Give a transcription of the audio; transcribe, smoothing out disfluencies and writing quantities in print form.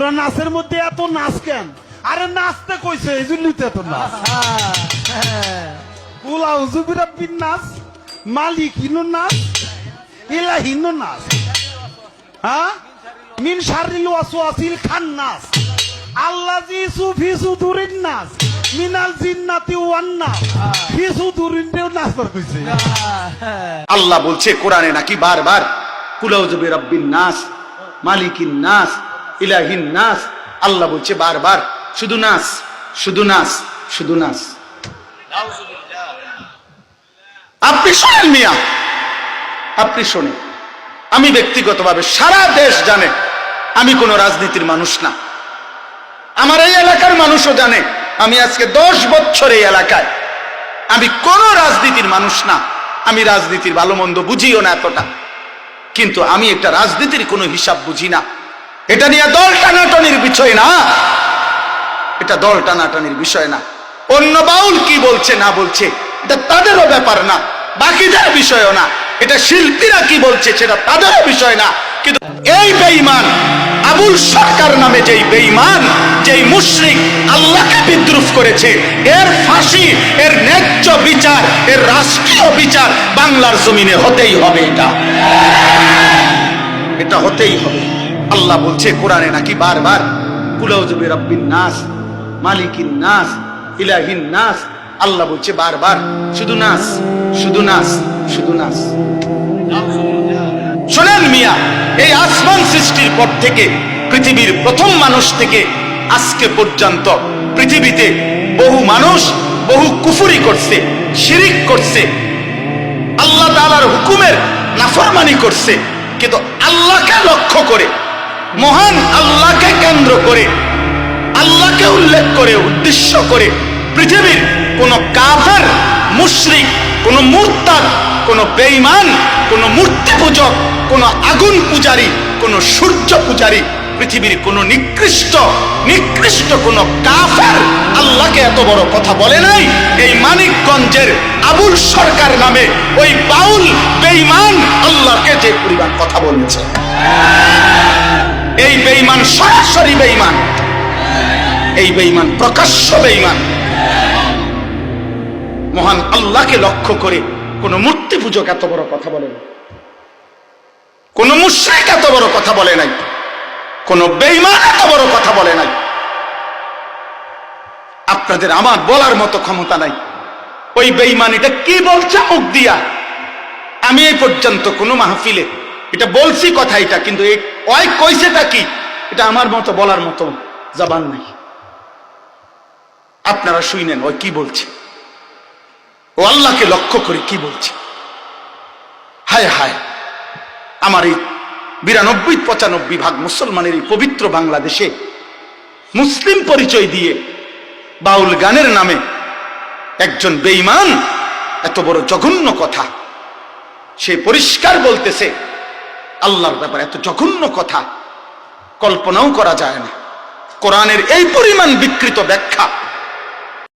তোরা নাচের মধ্যে এত নাচ কেন? আরে নাচতে কইছে এই জন্যই তো এত নাচ। কুল আউযু বিরাব্বিন নাস, মালিকিনুন নাস, ইলাহিনুন নাস, হ্যাঁ, মিন শাররিল ওয়াসওয়াসিল খান্নাস, আল্লাযী ফি সুদুরিন নাস, মিনাল জিন্নাতি ওয়ান নাস, ফি সুদুরিন নাস পর কইছে। আল্লাহ বলছে কোরআনে নাকি বারবার কুল আউযু বিরাব্বিন নাস, মালিকিন নাস, ইলাহিন নাস। আল্লাহ বলছে বারবার শুধু নাস, শুধু নাস, শুধু নাস। আপনি শোনেন মিয়া, আপনি শোনেন। আমি ব্যক্তিগতভাবে সারা দেশ জানে আমি কোন রাজনীতির মানুষ না। আমার এই এলাকার মানুষও জানে আমি আজকে 10 বছর এই এলাকায়, আমি কোন রাজনীতির মানুষ না। আমি রাজনীতির ভালো মন্দ বুঝিও না এতটা, কিন্তু আমি একটা রাজনীতির কোনো হিসাব বুঝি না। এটা নিয়ে দল টানাটানির বিষয় না, এটা দল টানাটানির বিষয় না। অন্য বাউল কি বলছে না বলছে এটা তাদেরও ব্যাপার না, বাকিদের বিষয়ও না। এটা শিল্পীরা কি বলছে সেটা তাদেরও বিষয় না। কিন্তু এই বেঈমান আবুল সরকার নামে যেই বেঈমান, যেই মুশরিক আল্লাহকে বিদ্রুপ করেছে, এর ফাঁসি, এর ন্যায্য বিচার, এর রাষ্ট্রীয় বিচার বাংলার জমিনে হতেই হবে। এটা হতেই হবে। আল্লাহ বলছে কোরআনে নাকি বারবার কুল আউযু বিরাব্বিন নাস, মালিকিন নাস, ইলাহিন নাস। আল্লাহ বলছে বারবার শুধু নাস, শুধু নাস, শুধু নাস। শোনেন মিয়া, এই আসমান সৃষ্টির পর থেকে পৃথিবীর প্রথম মানুষ থেকে আজকে পর্যন্ত পৃথিবীতে বহু মানুষ বহু কুফরি করছে, শিরিক করছে, আল্লাহ তাআলার হুকুমের নাফরমানি করছে। কিন্তু আল্লাহকে লক্ষ্য করে, মহান আল্লাহকে কেন্দ্র করে, আল্লাহকে উল্লেখ করে, উদ্দেশ্য করে পৃথিবীর কোন কাফের, মুশরিক, কোন মুরতাদ, কোন বেঈমান, কোন মূর্তি পূজক, কোন আগুন পূজারী, কোন সূর্য পূজারী, পৃথিবীর কোন নিকৃষ্ট কোন কাফের আল্লাহকে এত বড় কথা বলে নাই। এই মানিকগঞ্জের আবুল সরকার নামে ওই বাউল বেঈমান আল্লাহকে যে পরিমাণ কথা বলেছে, এই বেঈমান সরাসরি বেঈমান, এই বেঈমান প্রকাশ্য বেঈমান। মহান আল্লাহকে লক্ষ্য করে কোন মূর্তি পূজক এত বড় কথা বলে নাই, কোন মুশরিক এত বড় কথা বলে নাই, কোন বেঈমান এত বড় কথা বলে নাই। আপনাদের আমার বলার মতো ক্ষমতা নাই। ওই বেঈমান এটা কি বলছে মুখ দিয়া, আমি এই পর্যন্ত কোন মাহফিলে এটা বলছি কথা এটা, কিন্তু ওই কইছেটা কি এটা আমার মতো বলার মতো জবান নাই। আপনারা শুনেন ওই কি বলছে, ও আল্লাহকে লক্ষ্য করে কি বলছে। হায় হায়, আমার এই 92-95 ভাগ মুসলমানের এই পবিত্র বাংলাদেশে মুসলিম পরিচয় দিয়ে বাউল গানের নামে একজন বেঈমান এত বড় জঘন্য কথা, সে পরিষ্কার বলতেছে আল্লাহর ব্যাপারে এত জঘন্য কথা কল্পনাও করা যায় না। কোরআনের এই পরিমাণ বিকৃত ব্যাখ্যা